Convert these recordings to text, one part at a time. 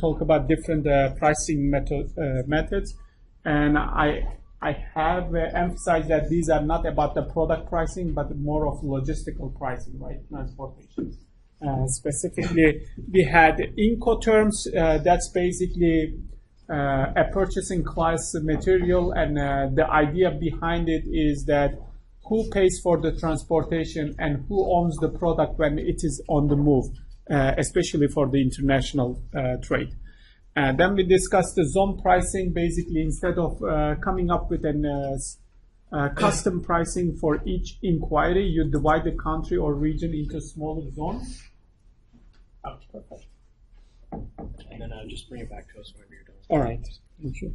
talk about different pricing methods, and I have emphasized that these are not about the product pricing, but more of logistical pricing, right? Transportation. Specifically, we had Incoterms. That's basically a purchasing class material, and the idea behind it is that who pays for the transportation and who owns the product when it is on the move, especially for the international trade. Then we discussed the zone pricing. Basically, instead of coming up with an custom pricing for each inquiry, you divide the country or region into smaller zones. Oh, perfect. And then just bring it back to us whenever you're done. All right. Thank you.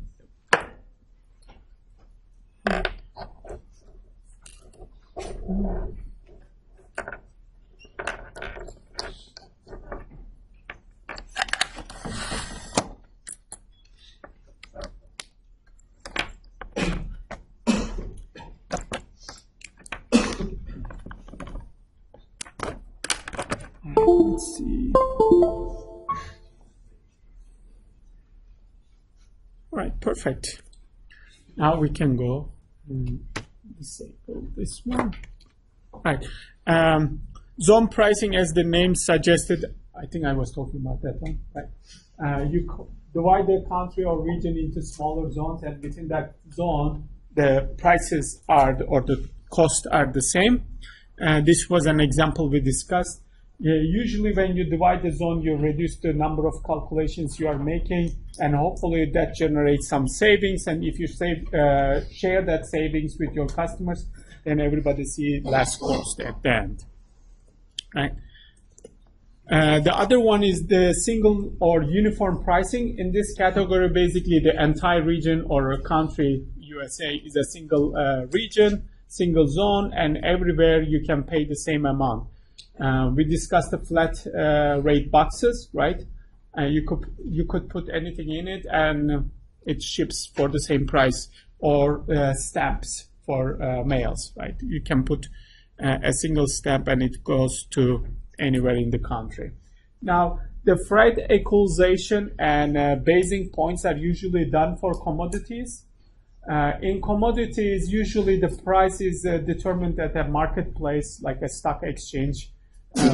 Let's see. All right, perfect. Now we can go and disable this one. All right. Zone pricing, as the name suggested, I think I was talking about that one, right? You divide the country or region into smaller zones, and within that zone, the prices are, or the costs are the same. This was an example we discussed. Usually when you divide the zone, you reduce the number of calculations you are making, and hopefully that generates some savings. And if you share that savings with your customers, then everybody sees less cost at the end. Right? The other one is the single or uniform pricing. In this category, basically the entire region or a country, USA, is a single region, single zone, and everywhere you can pay the same amount. We discussed the flat rate boxes, right? You could put anything in it, and it ships for the same price, or stamps for mails, right? You can put a single stamp, and it goes to anywhere in the country. Now, the freight equalization and basing points are usually done for commodities. In commodities, usually the price is determined at a marketplace, like a stock exchange,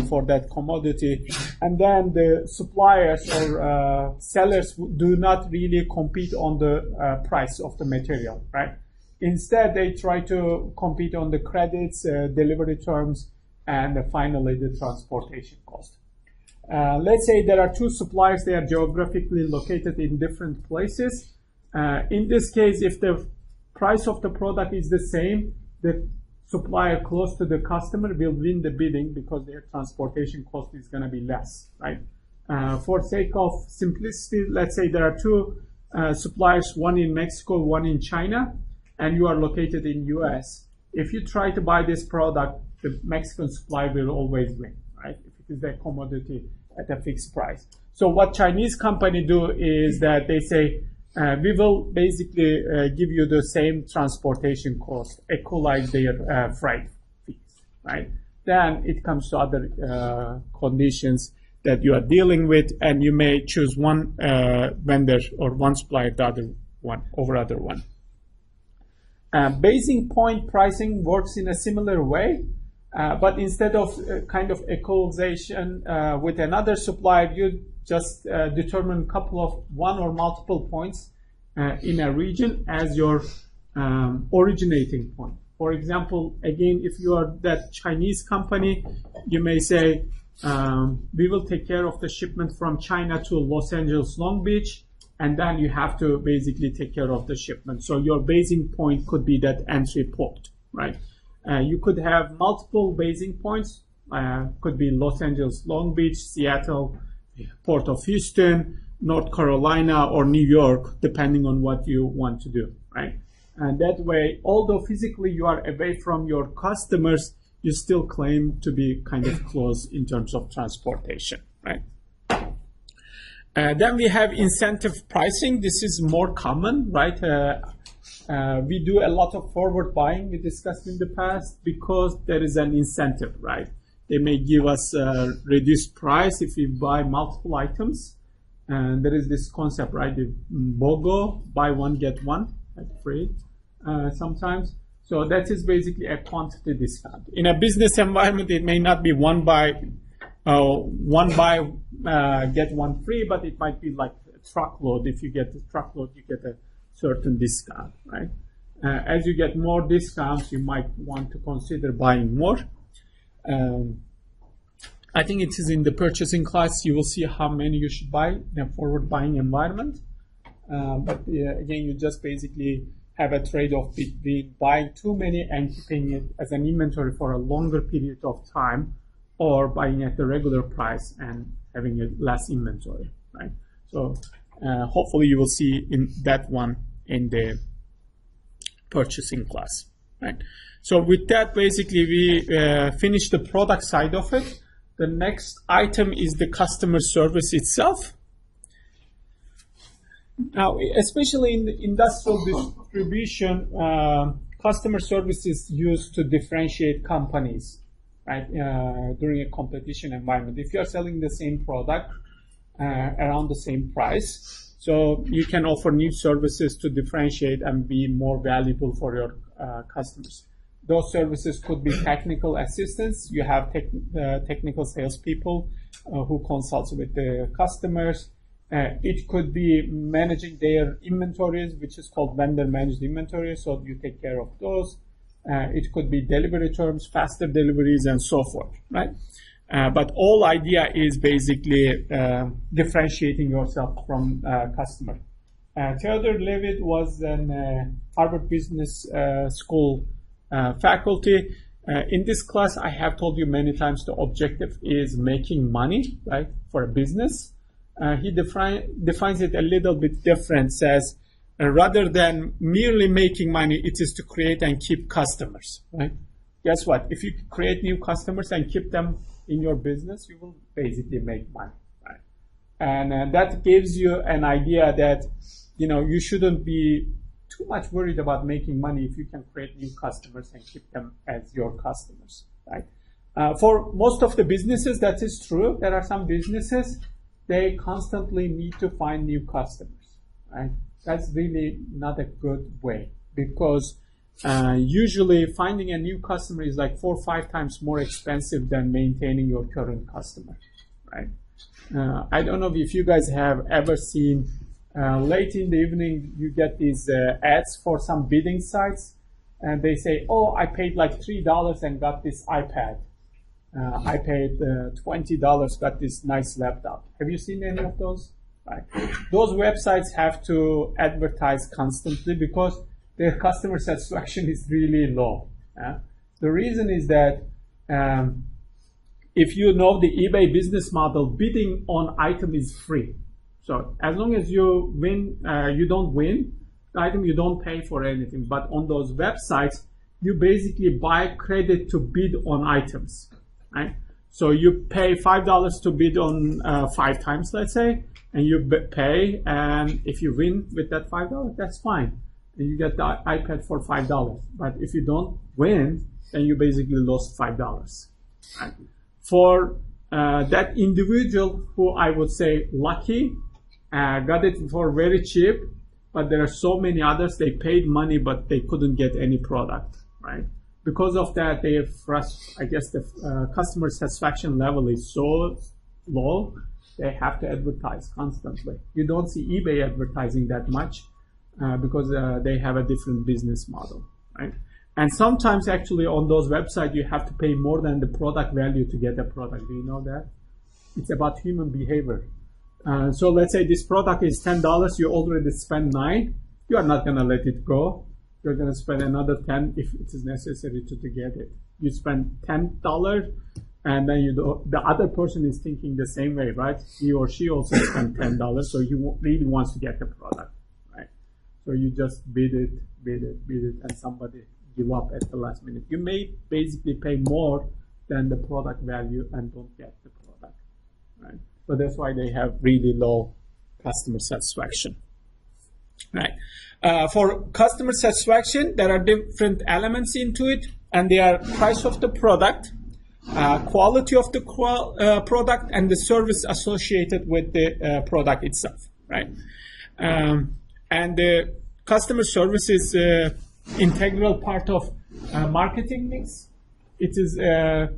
for that commodity, and then the suppliers or sellers do not really compete on the price of the material, right? Instead, they try to compete on the credits, delivery terms, and finally the transportation cost. Let's say there are two suppliers, they are geographically located in different places. In this case, if the price of the product is the same, the supplier close to the customer will win the bidding because their transportation cost is going to be less, right? For sake of simplicity, let's say there are two suppliers, one in Mexico, one in China, and you are located in US. If you try to buy this product, the Mexican supplier will always win, right? If it is a commodity at a fixed price. So what Chinese company do is that they say, we will basically give you the same transportation cost, equalize their freight fees, right? Then it comes to other conditions that you are dealing with, and you may choose one vendor or one supplier the other one over other one. Basing point pricing works in a similar way, but instead of kind of equalization with another supplier, you just determine a couple of one or multiple points in a region as your originating point. For example, again, if you are that Chinese company, you may say, we will take care of the shipment from China to Los Angeles, Long Beach, and then you have to basically take care of the shipment. So your basing point could be that entry port, right? You could have multiple basing points, could be Los Angeles, Long Beach, Seattle, Port of Houston, North Carolina, or New York, depending on what you want to do, right? And that way, although physically you are away from your customers, you still claim to be kind of close in terms of transportation, right? Then we have incentive pricing. This is more common, right? We do a lot of forward buying, we discussed in the past, because there is an incentive, right? They may give us a reduced price if we buy multiple items. And there is this concept, right? The BOGO, buy one, get one, like free sometimes. So that is basically a quantity discount. In a business environment, it may not be one buy, get one free, but it might be like a truckload. If you get the truckload, you get a certain discount, right? As you get more discounts, you might want to consider buying more. I think it is in the purchasing class. You will see how many you should buy in a forward buying environment. But again, you just basically have a trade-off between buying too many and keeping it as an inventory for a longer period of time, or buying at the regular price and having a less inventory, right? So hopefully you will see in that one in the purchasing class, right? So with that, basically we finish the product side of it. The next item is the customer service itself. Now, especially in the industrial distribution, customer service is used to differentiate companies, right? During a competition environment. If you are selling the same product around the same price, so you can offer new services to differentiate and be more valuable for your customers. Those services could be technical assistance. You have technical salespeople who consult with the customers. It could be managing their inventories, which is called vendor managed inventory, so you take care of those. It could be delivery terms, faster deliveries, and so forth, right? But all idea is basically differentiating yourself from customer. Theodore Levitt was an Harvard Business School faculty. In this class, I have told you many times the objective is making money, right, for a business. He defines it a little bit different, says rather than merely making money, it is to create and keep customers, right? Guess what? If you create new customers and keep them in your business, you will basically make money, right? And that gives you an idea that, you know, you shouldn't be too much worried about making money if you can create new customers and keep them as your customers, right? For most of the businesses, that is true. There are some businesses, they constantly need to find new customers, right? That's really not a good way, because usually finding a new customer is like 4 or 5 times more expensive than maintaining your current customer, right? I don't know if you guys have ever seen late in the evening, you get these ads for some bidding sites, and they say, oh, I paid like $3 and got this iPad. I paid $20, got this nice laptop. Have you seen any of those? Right. Those websites have to advertise constantly because their customer satisfaction is really low. The reason is that if you know the eBay business model, bidding on item is free. So as long as you win, you don't win the item, you don't pay for anything. But on those websites, you basically buy credit to bid on items, right? So you pay $5 to bid on 5 times, let's say, and you pay, and if you win with that $5, that's fine. And you get the iPad for $5. But if you don't win, then you basically lost $5. Right? For that individual who I would say lucky, got it for very cheap, but there are so many others, they paid money, but they couldn't get any product, right? Because of that, I guess the customer satisfaction level is so low, they have to advertise constantly. You don't see eBay advertising that much because they have a different business model, right? And sometimes actually on those websites, you have to pay more than the product value to get a product. Do you know that? It's about human behavior. So let's say this product is $10, you already spent $9, you are not going to let it go. You're going to spend another $10 if it is necessary to get it. You spend $10, and then the other person is thinking the same way, right? He or she also spent $10, so he really wants to get the product, right? So you just bid it, and somebody give up at the last minute. You may basically pay more than the product value and don't get the product, right? So that's why they have really low customer satisfaction, right? For customer satisfaction, there are different elements into it, and they are price of the product, quality of the product, and the service associated with the product itself, right? And the customer service is integral part of marketing mix. It is,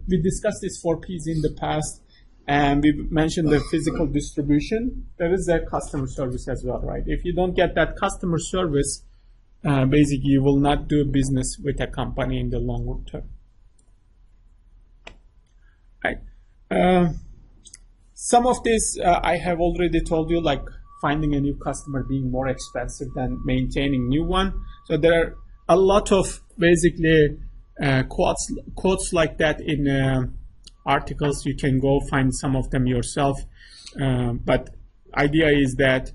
we discussed this 4 Ps in the past, and we mentioned the physical distribution. There is a customer service as well, right? If you don't get that customer service, basically you will not do business with a company in the long term. Right. Some of this I have already told you, like finding a new customer being more expensive than maintaining new one. So there are a lot of basically quotes like that in articles. You can go find some of them yourself. But idea is that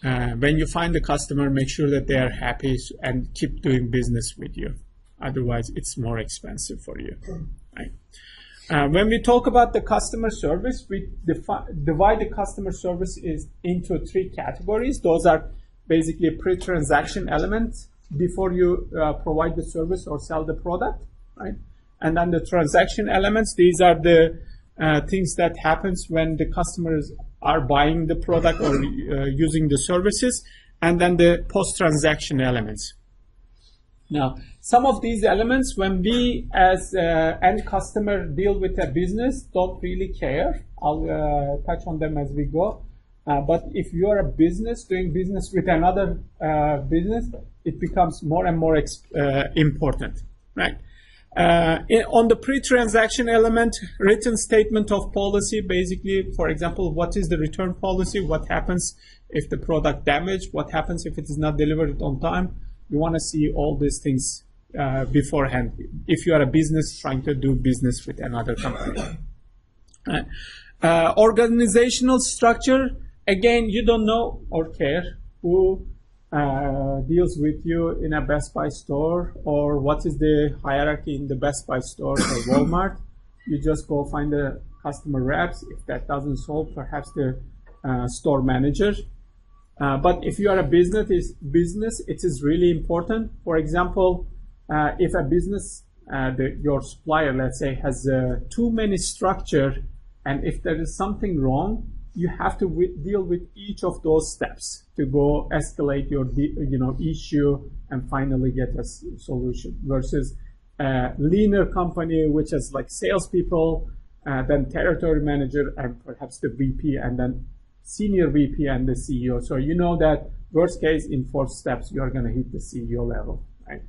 when you find a customer, make sure that they are happy and keep doing business with you. Otherwise, it's more expensive for you. Right? When we talk about the customer service, we divide the customer service into 3 categories. Those are basically pre-transaction elements before you provide the service or sell the product, right? And then the transaction elements, these are the things that happens when the customers are buying the product or using the services, and then the post-transaction elements. Now, some of these elements, when we as end customer deal with a business, don't really care. I'll touch on them as we go. But if you are a business doing business with another business, it becomes more and more important, right? On the pre-transaction element, written statement of policy, basically, for example, what is the return policy? What happens if the product damaged? What happens if it is not delivered on time? You want to see all these things beforehand if you are a business trying to do business with another company. Organizational structure, again, you don't know or care who deals with you in a Best Buy store, or what is the hierarchy in the Best Buy store or Walmart. You just go find the customer reps. If that doesn't solve, perhaps the store manager. But if you are a business, it is really important. For example, if a business, your supplier, let's say, has too many structure, and if there is something wrong, you have to deal with each of those steps to go escalate your issue and finally get a solution. Versus a leaner company, which has like salespeople, then territory manager, and perhaps the VP, and then senior VP and the CEO. So you know that worst case in 4 steps, you're going to hit the CEO level, right?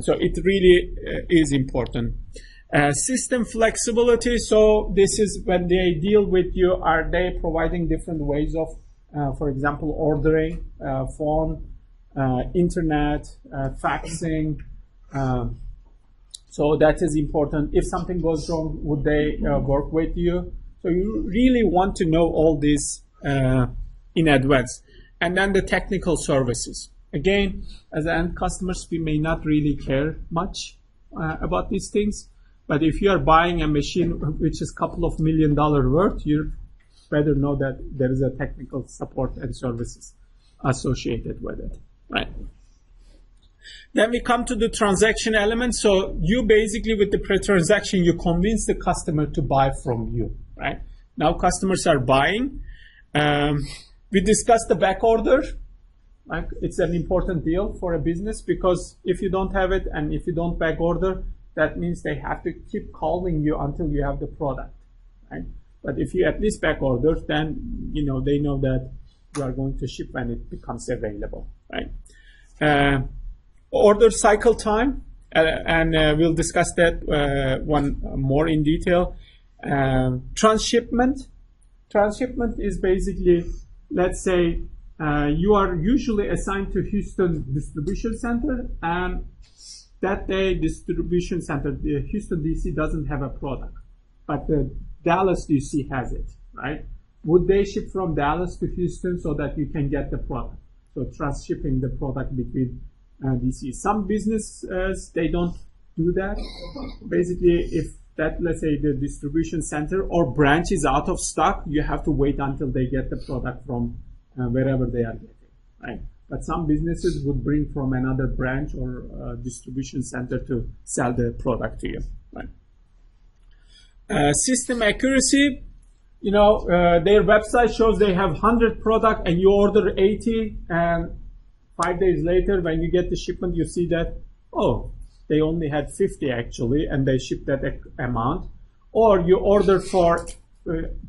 So it really is important. System flexibility. So this is when they deal with you, are they providing different ways of, for example, ordering, phone, internet, faxing. So that is important. If something goes wrong, would they work with you? So you really want to know all this in advance. And then the technical services. Again, as end customers, we may not really care much about these things. But if you are buying a machine which is a couple of $1 million worth, you better know that there is a technical support and services associated with it, right? Then we come to the transaction element. So you basically, with the pre-transaction, you convince the customer to buy from you, right? Now customers are buying. We discussed the back order. Right? It's an important deal for a business, because if you don't have it and if you don't back order, that means they have to keep calling you until you have the product, right? But if you at least back order, then they know that you are going to ship when it becomes available, right? Order cycle time, and we'll discuss that one more in detail. Transshipment. Transshipment is basically, let's say, you are usually assigned to Houston distribution center, and that day distribution center, the Houston DC, doesn't have a product, but the Dallas DC has it, right? Would they ship from Dallas to Houston so that you can get the product? So transshipping the product between DC. Some businesses, they don't do that. Basically, if that, let's say, the distribution center or branch is out of stock, you have to wait until they get the product from wherever they are getting, right? But some businesses would bring from another branch or distribution center to sell the product to you, right? System accuracy, their website shows they have 100 product and you order 80, and 5 days later when you get the shipment you see that, oh, they only had 50 actually and they shipped that amount. Or you order for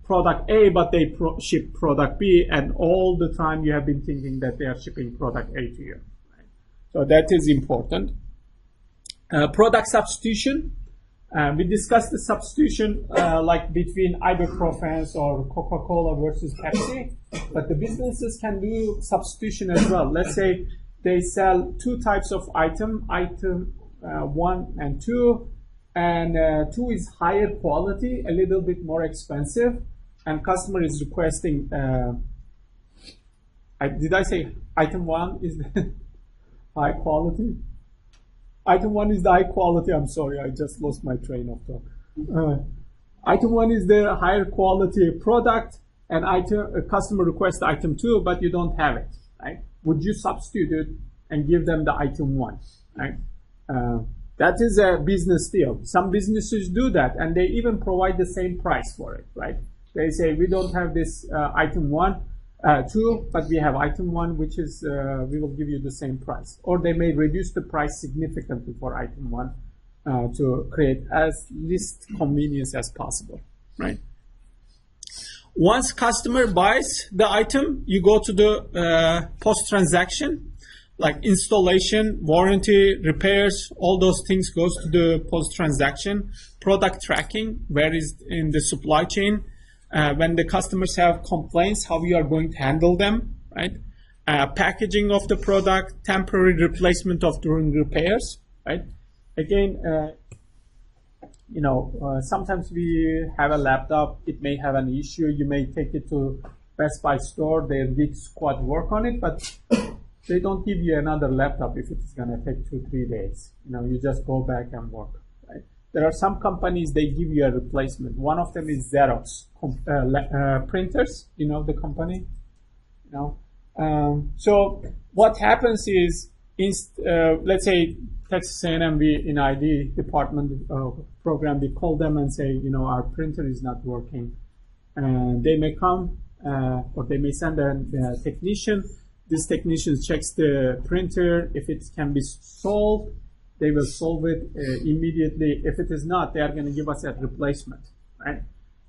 product A but they ship product B, and all the time you have been thinking that they are shipping product A to you. Right? So that is important. Product substitution. We discussed the substitution like between ibuprofen or Coca-Cola versus Pepsi, but the businesses can do substitution as well. Let's say they sell two types of item 1 and 2, and 2 is higher quality, a little bit more expensive, and customer is requesting, did I say item 1 is the high quality? Item 1 is the high quality. I'm sorry, I just lost my train of thought. Item 1 is the higher quality product, and a customer requests item 2, but you don't have it. Right? Would you substitute it and give them the item 1? Right? That is a business deal. Some businesses do that, and they even provide the same price for it. Right? They say we don't have this item 2, but we have item 1, which is we will give you the same price. Or they may reduce the price significantly for item 1 to create as least convenience as possible, right? Once customer buys the item, you go to the post-transaction, like installation, warranty, repairs, all those things goes to the post-transaction. Product tracking, where is in the supply chain. When the customers have complaints, how you are going to handle them, right? Packaging of the product, temporary replacement of during repairs, right? Again, sometimes we have a laptop, it may have an issue, you may take it to Best Buy store, their geek squad work on it, but they don't give you another laptop if it's going to take 2-3 days. You just go back and work, right? There are some companies, they give you a replacement. One of them is Xerox printers, the company. So what happens is, let's say Texas A&M, in ID department program, we call them and say, our printer is not working. And they may come or they may send a technician. This technician checks the printer. If it can be solved, they will solve it immediately. If it is not, they are going to give us a replacement, right?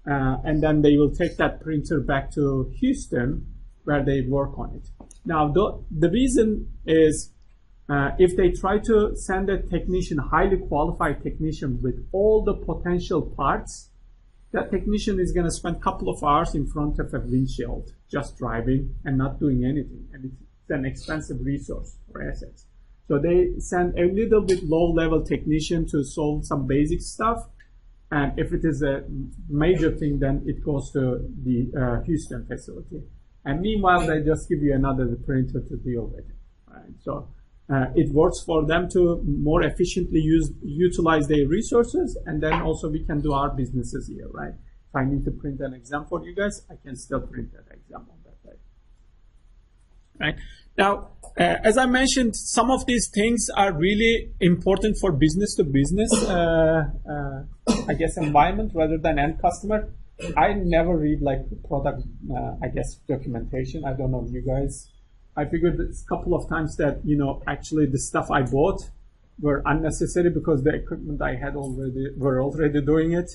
And then they will take that printer back to Houston where they work on it. Now, the reason is if they try to send a technician, highly qualified technician with all the potential parts, that technician is going to spend a couple of hours in front of a windshield just driving and not doing anything. And it's an expensive resource or assets. So they send a little bit low-level technician to solve some basic stuff. And if it is a major thing, then it goes to the Houston facility. And meanwhile, they just give you another printer to deal with it. Right? So it works for them to more efficiently utilize their resources. And then also we can do our businesses here, right? If I need to print an exam for you guys, I can still print that exam on that day. Right? Now, as I mentioned, some of these things are really important for business to business, I guess, environment rather than end customer. I never read like product, documentation. I don't know you guys. I figured a couple of times that, actually the stuff I bought were unnecessary because the equipment I had were already doing it.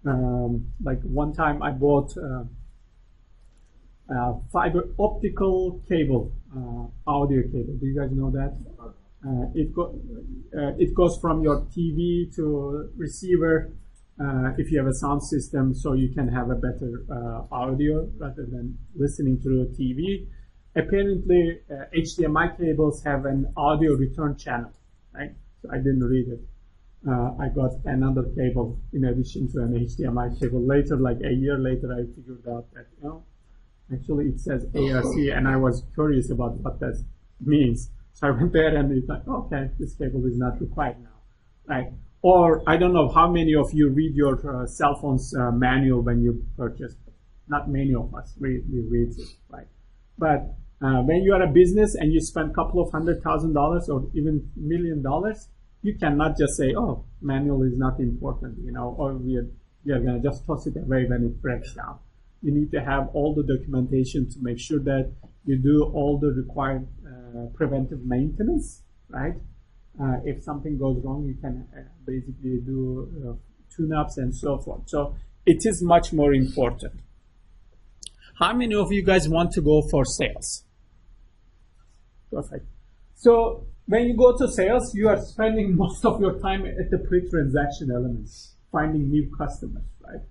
Like one time I bought fiber optical cable, audio cable. Do you guys know that? It goes from your TV to receiver if you have a sound system, so you can have a better audio rather than listening through a TV. Apparently, HDMI cables have an audio return channel, right? So I didn't read it. I got another cable in addition to an HDMI cable. Later, like a year later, I figured out that, actually it says ARC, and I was curious about what that means. So I went there and it's like, okay, this cable is not required now, right? Or I don't know how many of you read your cell phone's manual when you purchase. Not many of us read it, right? But when you are a business and you spend a couple of $100,000 or even $1 million, you cannot just say, oh, manual is not important, or You're going to just toss it away when it breaks down. You need to have all the documentation to make sure that you do all the required preventive maintenance, right? If something goes wrong, you can basically do tune-ups and so forth. So it is much more important. How many of you guys want to go for sales? Perfect. So when you go to sales, you are spending most of your time at the pre-transaction elements, finding new customers, right?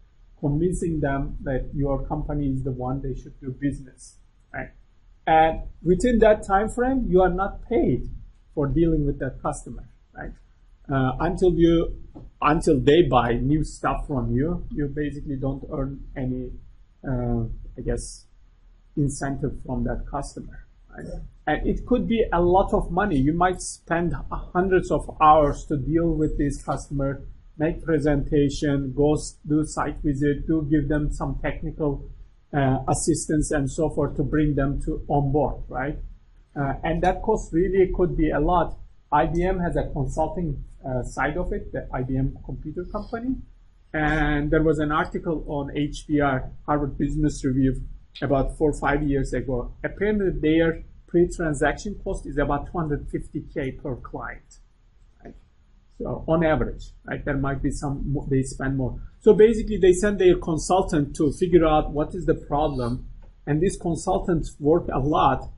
Convincing them that your company is the one they should do business, right? And within that time frame, you are not paid for dealing with that customer, right? Until they buy new stuff from you, you basically don't earn any, incentive from that customer, right? And it could be a lot of money. You might spend hundreds of hours to deal with this customer, make presentation, go do site visit, give them some technical assistance and so forth to bring them on board, right? And that cost really could be a lot. IBM has a consulting side of it, the IBM computer company. And there was an article on HBR, Harvard Business Review, about 4 or 5 years ago. Apparently their pre-transaction cost is about $250K per client, right? So on average, right? There might be some, they spend more. So basically they send their consultant to figure out what is the problem. And these consultants work a lot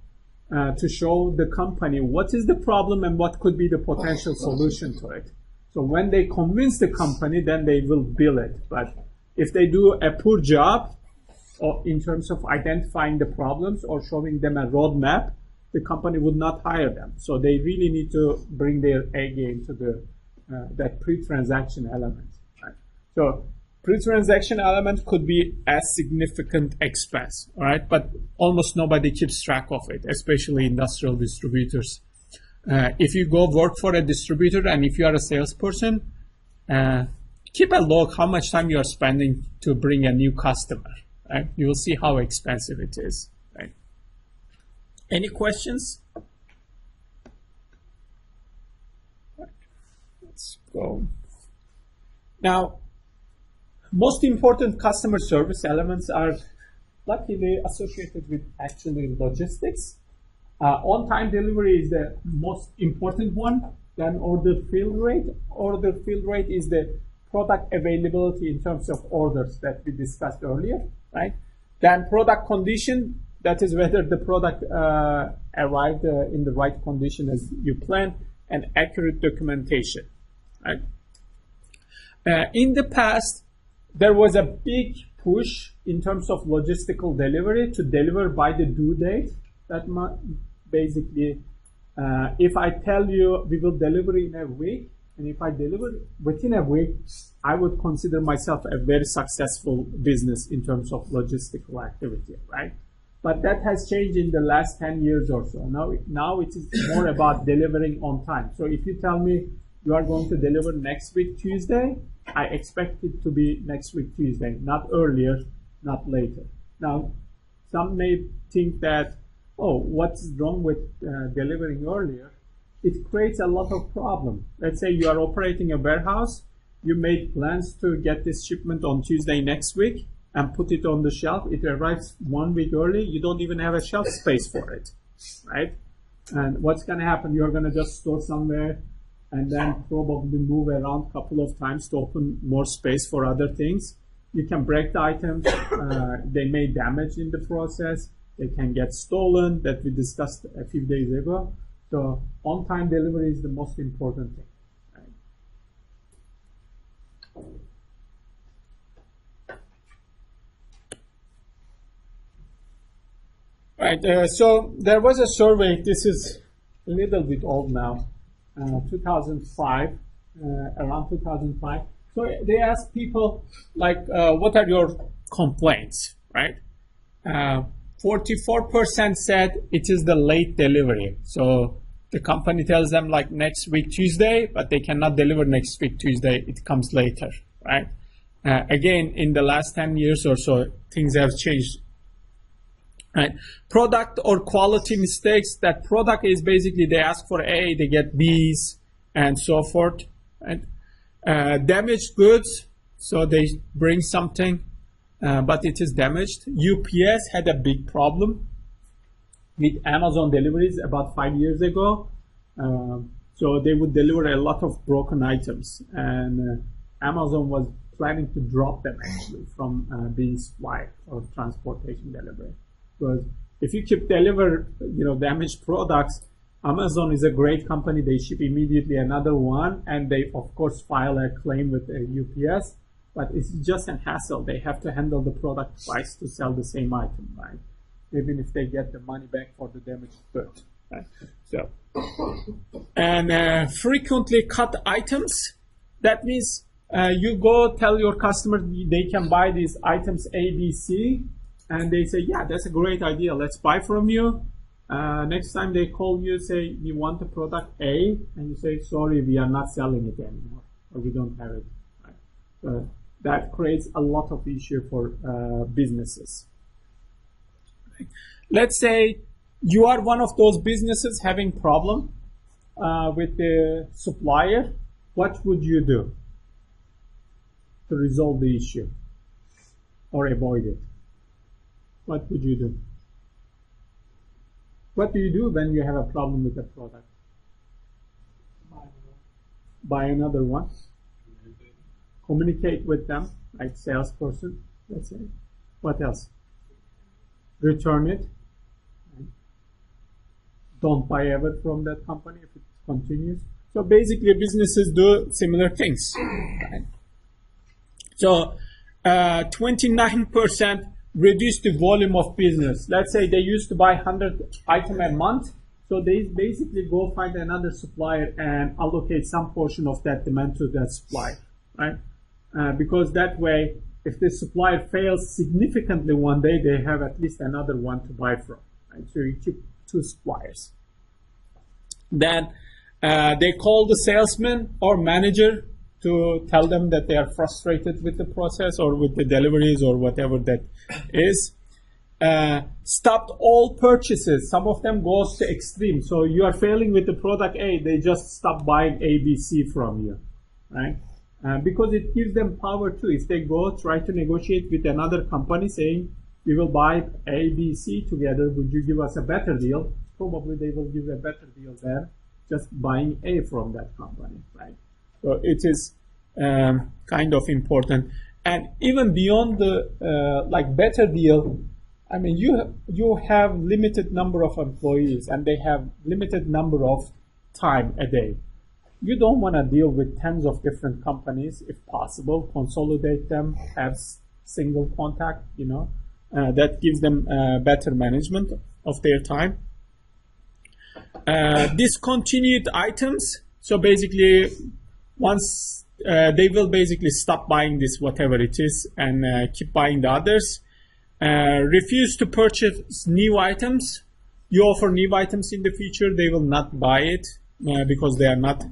to show the company what is the problem and what could be the potential solution to it. So when they convince the company, then they will bill it. But if they do a poor job in terms of identifying the problems or showing them a roadmap, the company would not hire them. So they really need to bring their A game to the that pre-transaction element. Right? So pre-transaction element could be a significant expense, all right? But almost nobody keeps track of it, especially industrial distributors. If you go work for a distributor and if you are a salesperson, keep a log how much time you are spending to bring a new customer, right? You will see how expensive it is, right? Any questions? Let's go. Now, most important customer service elements are luckily associated with actually logistics. On-time delivery is the most important one. Then order fill rate. Order fill rate is the product availability in terms of orders that we discussed earlier, right? Then product condition, that is whether the product arrived in the right condition as you planned, and accurate documentation, right? In the past, there was a big push in terms of logistical delivery to deliver by the due date. That basically, if I tell you we will deliver in a week, and if I deliver within a week, I would consider myself a very successful business in terms of logistical activity, right? But that has changed in the last 10 years or so. Now it is more about delivering on time. So if you tell me you are going to deliver next week Tuesday, I expect it to be next week Tuesday, not earlier, not later. Now, some may think that, oh, what's wrong with delivering earlier? It creates a lot of problem. Let's say you are operating a warehouse, you made plans to get this shipment on Tuesday next week and put it on the shelf. It arrives 1 week early, you don't even have a shelf space for it, right? And what's gonna happen? You're gonna just store somewhere and then probably move around a couple of times to open more space for other things. You can break the items, they may damage in the process, they can get stolen, that we discussed a few days ago. So on-time delivery is the most important thing. Right, so there was a survey, this is a little bit old now, 2005, around 2005. So they asked people, like, what are your complaints, right? 44% said it is the late delivery. So the company tells them like next week Tuesday, but they cannot deliver next week Tuesday, it comes later, right? Again, in the last 10 years or so, things have changed. Right. Product or quality mistakes, that product is basically they ask for A, they get B's, and so forth. Right? Damaged goods, So they bring something, but it is damaged. UPS had a big problem with Amazon deliveries about 5 years ago. So they would deliver a lot of broken items, and Amazon was planning to drop them actually from being supplied for transportation delivery. Because if you keep deliver, damaged products, Amazon is a great company. They ship immediately another one, and they of course file a claim with UPS. But it's just a hassle. They have to handle the product twice to sell the same item, right? Even if they get the money back for the damaged good, right? So, and frequently cut items. That means you go tell your customer they can buy these items A, B, C, and they say, yeah, that's a great idea. Let's buy from you. Next time they call you, say, we want the product A, and you say, sorry, we are not selling it anymore, or we don't have it. Right? That creates a lot of issue for businesses. Let's say you are one of those businesses having problem with the supplier. What would you do to resolve the issue or avoid it? What would you do? What do you do when you have a problem with a product? Buy another one. Communicate with them, like salesperson, let's say. What else? Return it. Don't buy ever from that company if it continues. So basically, businesses do similar things. Right? So 29% reduce the volume of business. Let's say they used to buy 100 items a month. So they basically go find another supplier and allocate some portion of that demand to that supplier, right? Because that way, if the supplier fails significantly one day, they have at least another one to buy from, right? So you keep two suppliers. Then they call the salesman or manager to tell them that they are frustrated with the process or with the deliveries or whatever that is. Stopped all purchases. Some of them goes to extreme. So you are failing with the product A, they just stop buying A, B, C from you, right? Because it gives them power too. If they go try to negotiate with another company saying, we will buy A, B, C together, would you give us a better deal? Probably they will give a better deal than just buying A from that company, right? So it is kind of important. And even beyond the better deal, I mean, you have limited number of employees and they have limited number of time a day. You don't want to deal with tens of different companies if possible. Consolidate them, have single contact, that gives them better management of their time. Discontinued items. So basically, once they will basically stop buying this, whatever it is, and keep buying the others. Refuse to purchase new items. You offer new items in the future, they will not buy it because they are not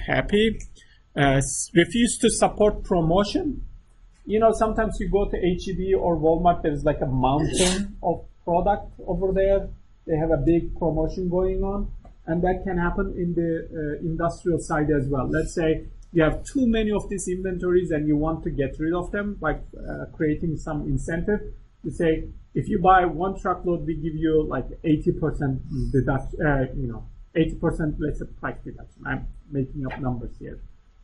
happy. Refuse to support promotion. Sometimes you go to H-E-B or Walmart, there's like a mountain of product over there. They have a big promotion going on, and that can happen in the industrial side as well. Let's say you have too many of these inventories and you want to get rid of them by creating some incentive. You say, if you buy one truckload, we give you like 80% deduction, 80%, let's say, price deduction. I'm making up numbers here.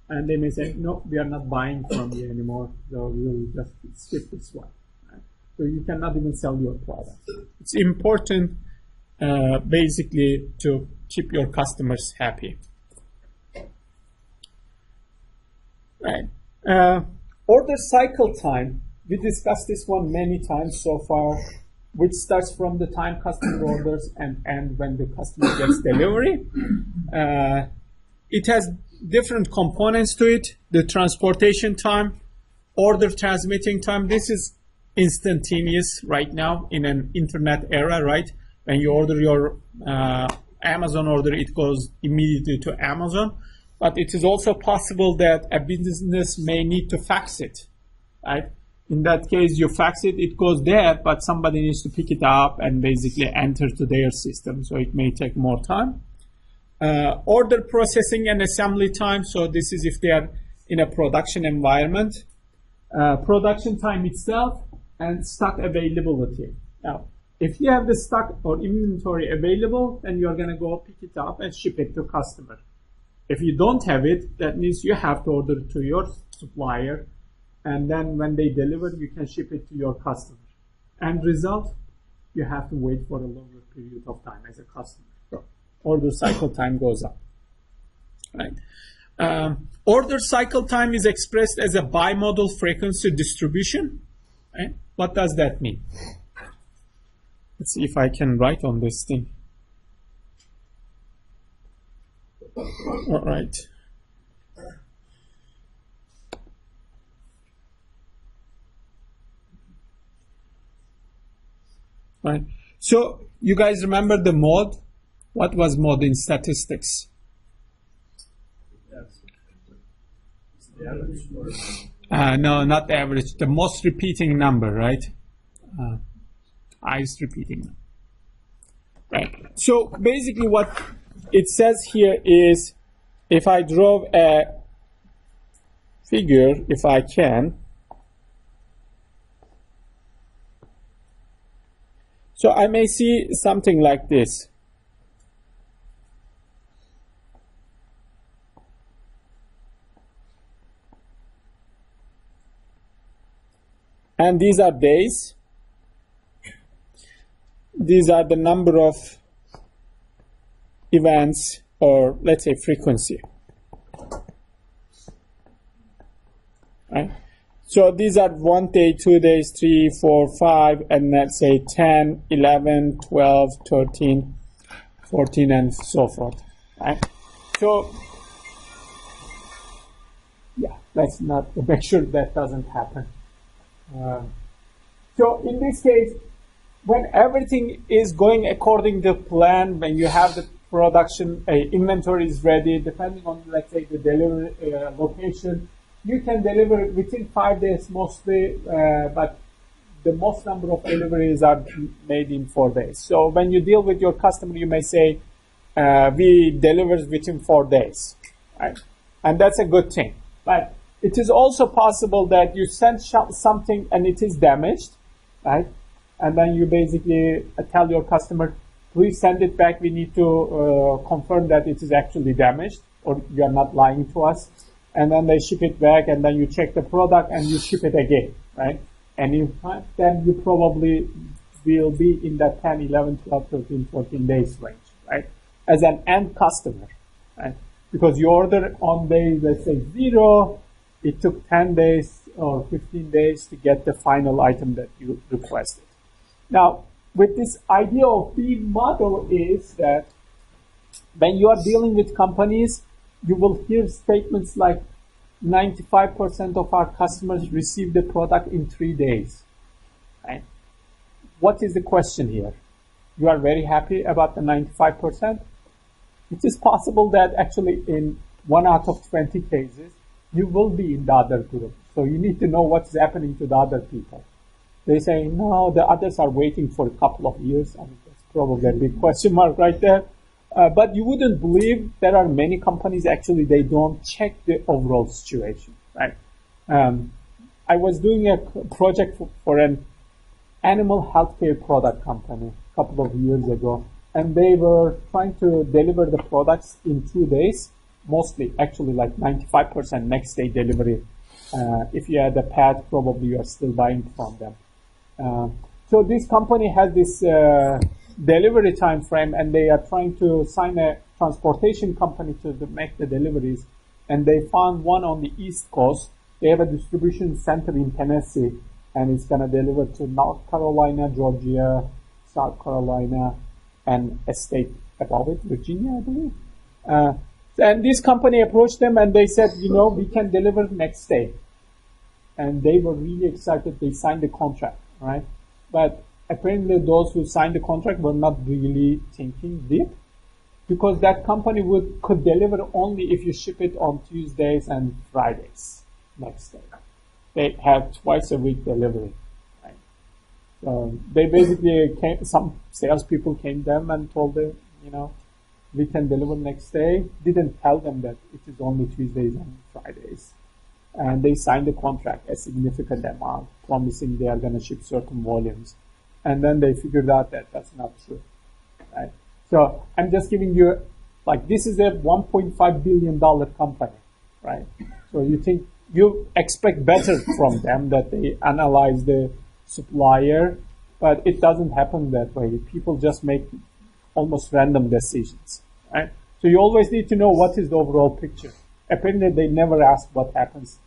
And they may say, no, we are not buying from you anymore, so we'll just skip this one. Right? So you cannot even sell your product. It's important, basically, to keep your customers happy. Right. Order cycle time. We discussed this one many times so far, which starts from the time customer orders and end when the customer gets delivery. It has different components to it. The transportation time, order transmitting time. This is instantaneous right now in an internet era, right? When you order your Amazon order, it goes immediately to Amazon. But it is also possible that a business may need to fax it, right? In that case, you fax it, it goes there, but somebody needs to pick it up and basically enter to their system. So it may take more time. Order processing and assembly time. So this is if they are in a production environment. production time itself, and stock availability. Now, if you have the stock or inventory available, then you're going to go pick it up and ship it to customer. If you don't have it, that means you have to order it to your supplier, and then when they deliver, you can ship it to your customer. End result, you have to wait for a longer period of time as a customer. So order cycle time goes up. Right? Order cycle time is expressed as a bimodal frequency distribution. Right? What does that mean? Let's see if I can write on this thing. All right. Right. So you guys remember the mode? What was mode in statistics? No, not the average. The most repeating number, right? Highest repeating number. Right. So basically what it says here is, if I drove a figure, if I can. So I may see something like this. And these are days. These are the number of events, or let's say frequency. Right? So these are 1 day, 2 days, 3, 4, 5, and let's say 10, 11, 12, 13, 14, and so forth. Right? So, yeah, let's not make sure that doesn't happen. So in this case, when everything is going according to plan, when you have the production inventory is ready, depending on, let's say, the delivery location, you can deliver it within 5 days mostly, but the most number of deliveries are made in 4 days. So when you deal with your customer, you may say, we deliver within 4 days, right? And that's a good thing. But it is also possible that you send something and it is damaged, right? And then you basically tell your customer, please send it back. We need to confirm that it is actually damaged, or you are not lying to us. And then they ship it back, and then you check the product and you ship it again, right? And then you probably will be in that 10, 11, 12, 13, 14 days range, right? As an end customer, right? Because you order on day, let's say 0, it took 10 days or 15 days to get the final item that you requested. Now, with this idea of beam model is that when you are dealing with companies, you will hear statements like 95% of our customers receive the product in 3 days. Right? What is the question here? You are very happy about the 95%? It is possible that actually in 1 out of 20 cases, you will be in the other group. So you need to know what's happening to the other people. They say, no, the others are waiting for a couple of years. I mean, that's probably a big question mark right there. But you wouldn't believe there are many companies actually, they don't check the overall situation, right? I was doing a project for an animal healthcare product company a couple of years ago, and they were trying to deliver the products in 2 days, mostly actually like 95% next day delivery. If you had a pet, probably you are still buying from them. So this company has this delivery time frame, and they are trying to sign a transportation company to make the deliveries, and they found one on the East Coast. They have a distribution center in Tennessee, and it's going to deliver to North Carolina, Georgia, South Carolina, and a state above it, Virginia, I believe. And this company approached them, and they said, we can deliver next day. And they were really excited. They signed the contract, right? But apparently those who signed the contract were not really thinking deep, because that company could deliver only if you ship it on Tuesdays and Fridays next day. They have twice a week delivery, right? So they basically some salespeople came to them and told them, we can deliver next day. Didn't tell them that it is only Tuesdays and Fridays. and they sign the contract, a significant amount, promising they are going to ship certain volumes. And then they figured out that that's not true, right? So I'm just giving you, like, this is a $1.5 billion company, right? So you expect better from them, that they analyze the supplier, but it doesn't happen that way. People just make almost random decisions, right? So you always need to know what is the overall picture. Apparently, they never ask what happens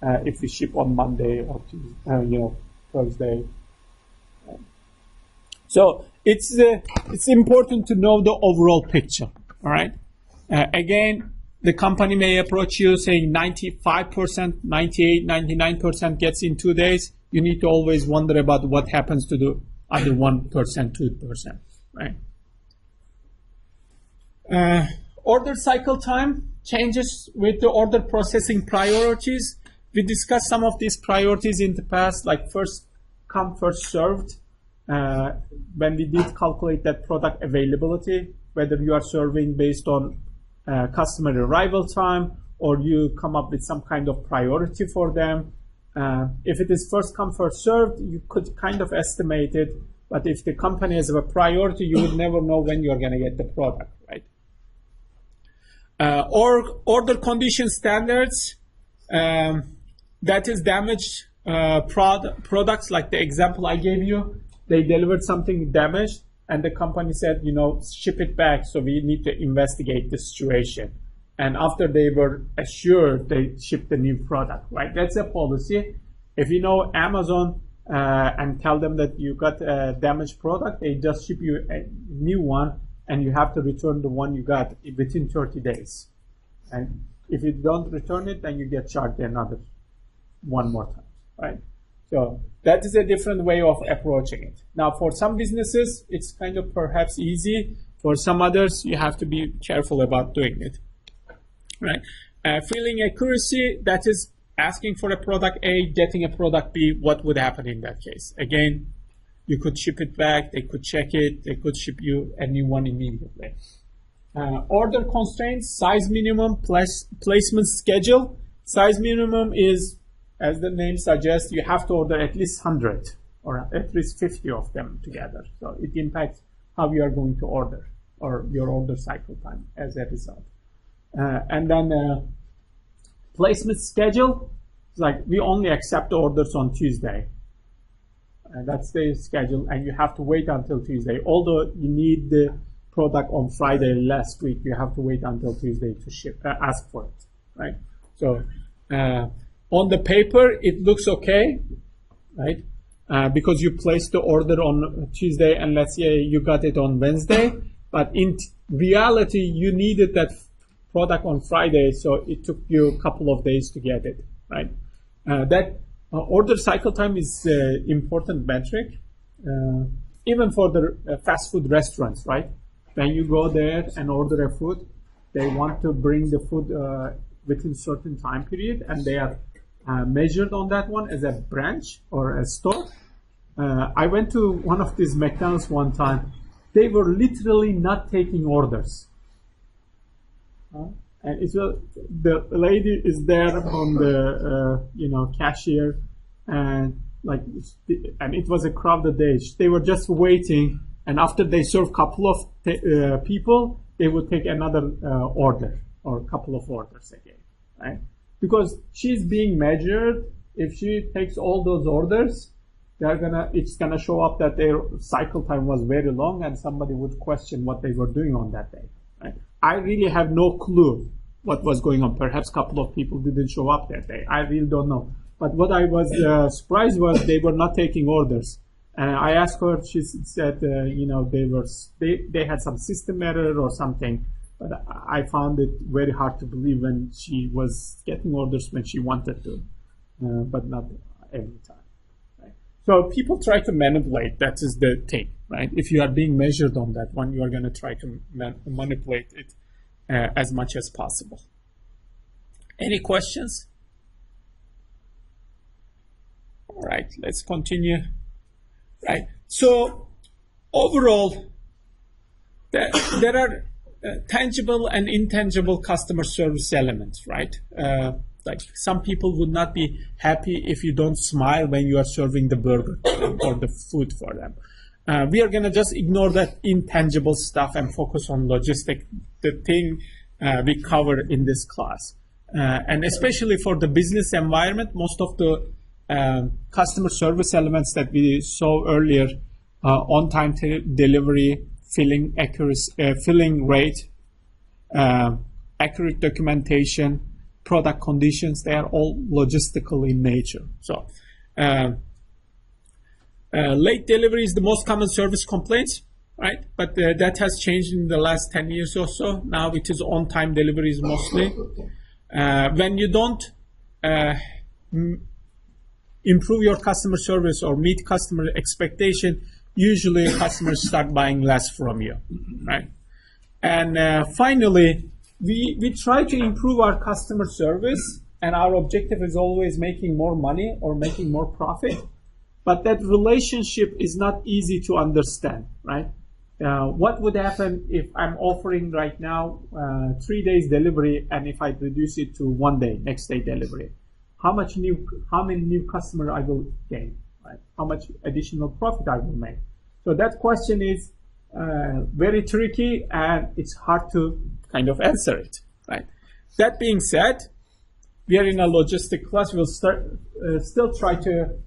if we ship on Monday or Tuesday, Thursday. So it's important to know the overall picture. All right. Again, the company may approach you saying 95%, 98, 99% gets in 2 days. You need to always wonder about what happens to the other 1%, 2%, right? Order cycle time changes with the order processing priorities. We discussed some of these priorities in the past, like first come, first served. When we did calculate that product availability, whether you are serving based on customer arrival time or you come up with some kind of priority for them. If it is first come, first served, you could kind of estimate it. But if the company has a priority, you would never know when you're going to get the product, right? Or order condition standards, that is damaged products, like the example I gave you. They delivered something damaged, and the company said, ship it back, so we need to investigate the situation. And after they were assured, they shipped the new product, right? That's a policy. If you know Amazon and tell them that you got a damaged product, they just ship you a new one, and you have to return the one you got within 30 days. And if you don't return it, then you get charged another one more time, right? So that is a different way of approaching it. Now, for some businesses, it's kind of perhaps easy. For some others, you have to be careful about doing it, right? Filling accuracy, that is asking for a product A, getting a product B. What would happen in that case? Again, you could ship it back. They could check it. They could ship you a new one immediately. Order constraints, size minimum, placement schedule. Size minimum is, as the name suggests, you have to order at least 100 or at least 50 of them together. So it impacts how you are going to order or your order cycle time as a result. And then placement schedule, it's like we only accept orders on Tuesday. That's the schedule, and you have to wait until Tuesday. Although you need the product on Friday last week, you have to wait until Tuesday to ship, ask for it, right? So on the paper, it looks okay, right? Because you placed the order on Tuesday, and let's say you got it on Wednesday, but in reality, you needed that product on Friday, so it took you a couple of days to get it, right? That order cycle time is an important metric, even for the fast food restaurants, right? When you go there and order a food, they want to bring the food within a certain time period, and they are measured on that one as a branch or a store. I went to one of these McDonald's one time. They were literally not taking orders. And it's the lady is there on the cashier, and it was a crowded day. They were just waiting, and after they serve a couple of people, they would take another order or a couple of orders again, right? Because she's being measured. If she takes all those orders, it's gonna show up that their cycle time was very long, and somebody would question what they were doing on that day, right? I really have no clue what was going on. Perhaps a couple of people didn't show up that day. I really don't know. But what I was surprised was they were not taking orders. And I asked her. She said, they had some system error or something. But I found it very hard to believe when she was getting orders when she wanted to, but not every time. Right? So people try to manipulate. That is the thing, right? If you are being measured on that one, you are going to try to manipulate it as much as possible. Any questions? All right, let's continue. Right. So overall, there are tangible and intangible customer service elements, right? Like some people would not be happy if you don't smile when you are serving the burger or the food for them. We are going to just ignore that intangible stuff and focus on logistic, the thing we cover in this class. And especially for the business environment, most of the customer service elements that we saw earlier, on-time delivery, filling accuracy, filling rate, accurate documentation, product conditions, they are all logistical in nature. So late delivery is the most common service complaints, right? But that has changed in the last 10 years or so. Now it is on-time deliveries mostly. When you don't improve your customer service or meet customer expectation, usually customers start buying less from you, right? And finally, we try to improve our customer service, and our objective is always making more money or making more profit. But that relationship is not easy to understand, right? What would happen if I'm offering right now 3 days delivery, and if I reduce it to 1 day, next day delivery? How many new customer I will gain, right? How much additional profit I will make? So that question is very tricky, and it's hard to kind of answer it, right? That being said, we are in a logistic class. We'll still try to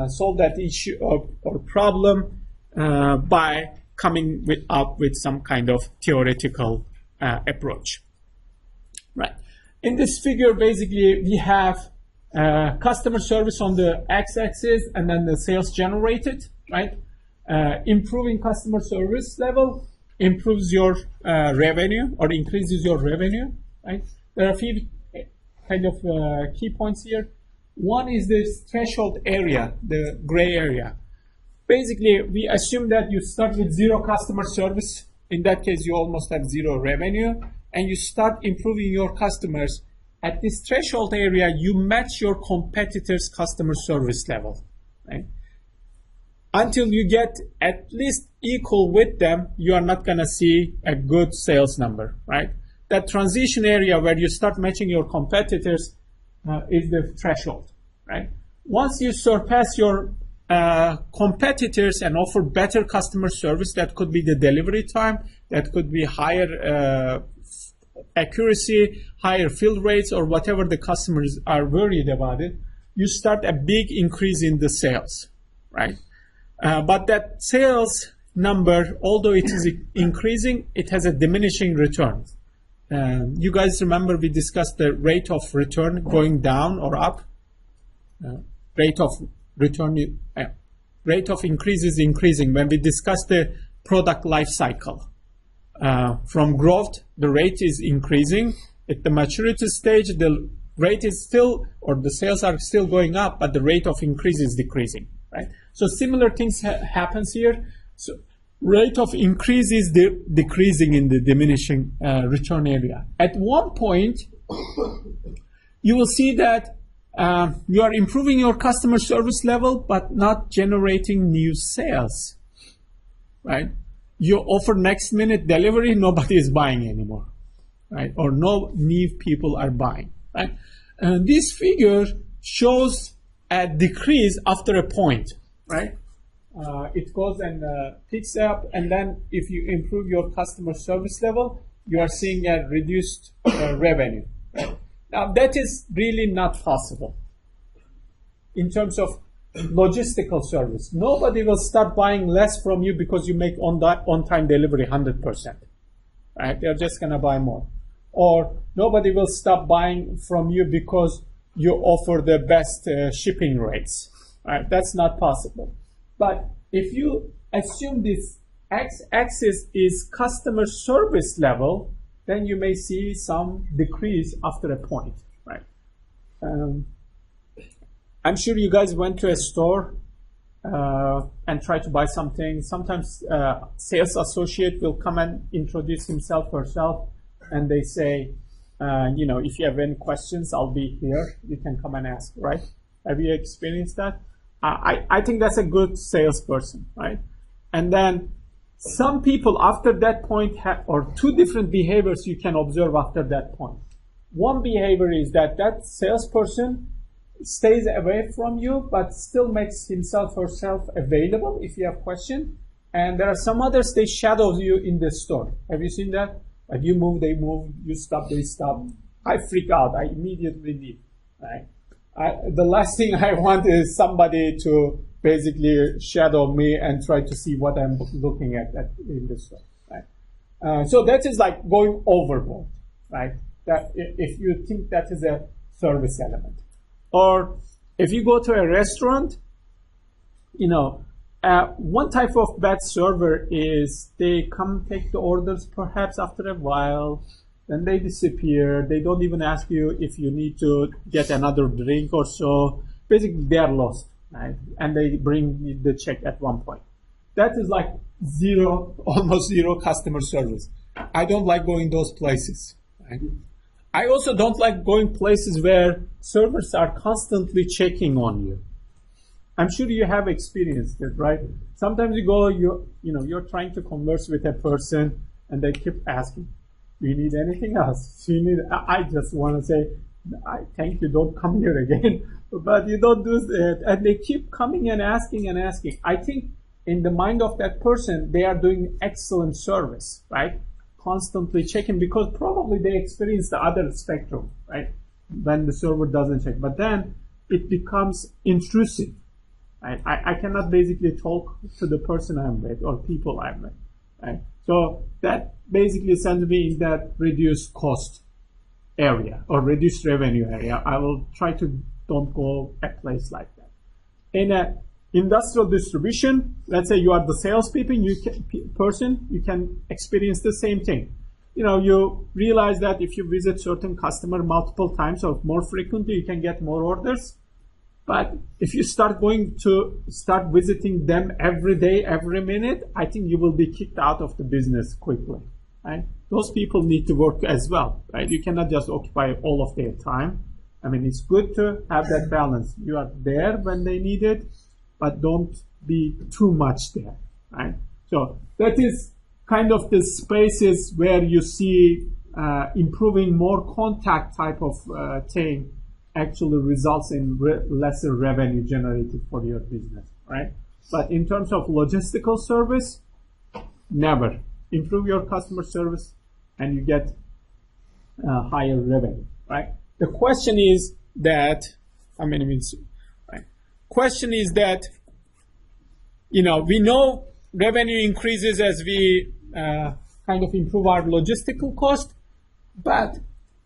solve that issue or problem by coming up with some kind of theoretical approach, right? In this figure, basically, we have customer service on the x-axis and then the sales generated, right? Improving customer service level improves your revenue or increases your revenue, right? There are a few kind of key points here. One is this threshold area, the gray area. Basically, we assume that you start with 0 customer service. In that case, you almost have 0 revenue, and you start improving your customers. At this threshold area, you match your competitors' customer service level, right? Until you get at least equal with them, you are not going to see a good sales number, right? That transition area where you start matching your competitors is the threshold, right? Once you surpass your competitors and offer better customer service, that could be the delivery time, that could be higher accuracy, higher fill rates, or whatever the customers are worried about it, you start a big increase in the sales, right? But that sales number, although it is increasing, it has a diminishing return. You guys remember we discussed the rate of return going down or up? Rate of increase is increasing when we discuss the product life cycle. From growth, the rate is increasing. At the maturity stage, the rate is still, or the sales are still going up, but the rate of increase is decreasing, right? So similar things happens here. So rate of increase is decreasing in the diminishing return area. At one point, you will see that you are improving your customer service level, but not generating new sales, right? You offer next minute delivery, nobody is buying anymore, right? Or no new people are buying, right? And this figure shows a decrease after a point, right? It goes and picks up, and then if you improve your customer service level, you are seeing a reduced revenue, right? Now, that is really not possible in terms of logistical service. Nobody will start buying less from you because you make on-time delivery 100%, right? They're just going to buy more. Or nobody will stop buying from you because you offer the best shipping rates, right? That's not possible. But if you assume this x-axis is customer service level, then you may see some decrease after a point, right? I'm sure you guys went to a store and tried to buy something. Sometimes sales associate will come and introduce himself or herself, and they say, if you have any questions, I'll be here. You can come and ask, right? Have you experienced that? I think that's a good salesperson, right? And then some people after that point or two different behaviors you can observe after that point. one behavior is that salesperson stays away from you, but still makes himself or herself available if you have questions. And there are some others, they shadow you in the store. Have you seen that? Like you move, they move, you stop, they stop. I freak out. I immediately leave. Right? The last thing I want is somebody to basically shadow me and try to see what I'm looking at in the store. Right? So that is like going overboard. Right? That if you think that is a service element. Or if you go to a restaurant, one type of bad server is they come take the orders perhaps after a while, then they disappear. They don't even ask you if you need to get another drink or so. Basically, they are lost, right? And they bring the check at one point. That is like almost zero customer service. I don't like going those places, right? I also don't like going places where servers are constantly checking on you. I'm sure you have experienced it, right? Sometimes you go, you're trying to converse with a person, and they keep asking, "Do you need anything else? Do you need?" I just want to say, "Thank you. Don't come here again." But you don't do it, and they keep coming and asking and asking. I think in the mind of that person, they are doing excellent service, right? Constantly checking because probably they experience the other spectrum, right? When the server doesn't check, but then it becomes intrusive. I cannot basically talk to the person I'm with or people I'm with. Right? So that basically sends me in that reduced cost area or reduced revenue area. I will try to don't go a place like that. In a industrial distribution, let's say you are the salespeople, you can experience the same thing. You realize that if you visit certain customer multiple times or more frequently, you can get more orders. But if you start visiting them every day, every minute, I think you will be kicked out of the business quickly. Right? Those people need to work as well. Right? You cannot just occupy all of their time. I mean, it's good to have that balance. You are there when they need it, but don't be too much there. Right? So that is kind of the spaces where you see improving more contact type of thing actually results in lesser revenue generated for your business, right? But in terms of logistical service, never. Improve your customer service and you get higher revenue, right? The question is that, question is that, we know revenue increases as we kind of improve our logistical cost, but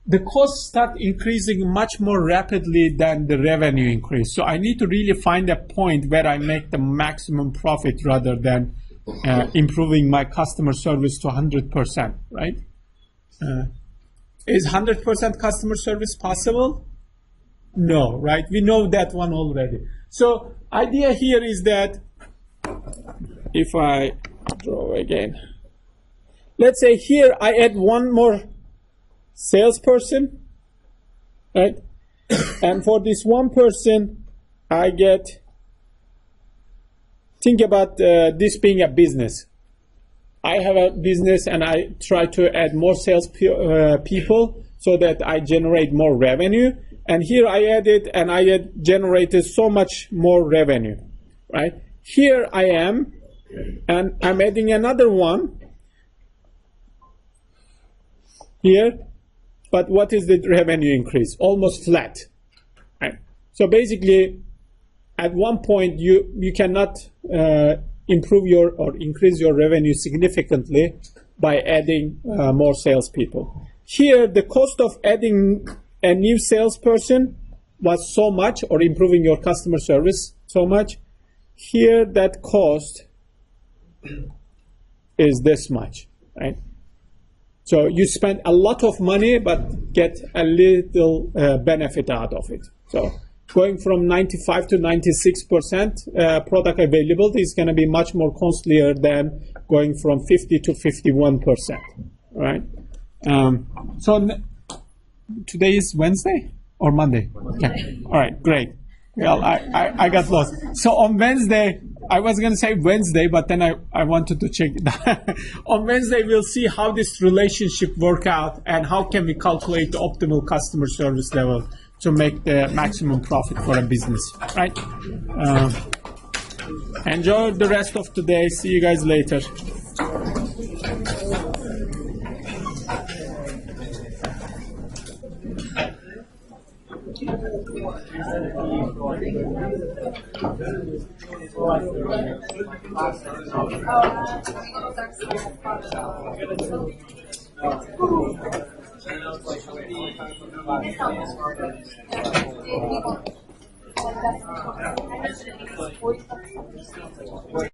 the costs start increasing much more rapidly than the revenue increase. So I need to really find a point where I make the maximum profit rather than improving my customer service to 100%, right? Is 100% customer service possible? No, right? We know that one already. So idea here is that if I draw again, let's say here I add one more salesperson, right? And for this one person, I think about this being a business. I have a business and I try to add more sales people so that I generate more revenue. And here I added and I generated so much more revenue, right? Here I am and I'm adding another one here. But what is the revenue increase? Almost flat, right? So basically, at one point, you cannot improve or increase your revenue significantly by adding more salespeople. Here, the cost of adding a new salesperson was so much, or improving your customer service so much. Here, that cost is this much, right? So you spend a lot of money, but get a little benefit out of it. So going from 95 to 96% product availability is going to be much more costlier than going from 50 to 51%, right? So today is Wednesday or Monday? Okay. All right, great. Well, I got lost. So on Wednesday, I was going to say Wednesday, but then I wanted to check it. On Wednesday, we'll see how this relationship work out and how can we calculate the optimal customer service level to make the maximum profit for a business, right? Enjoy the rest of the day. See you guys later.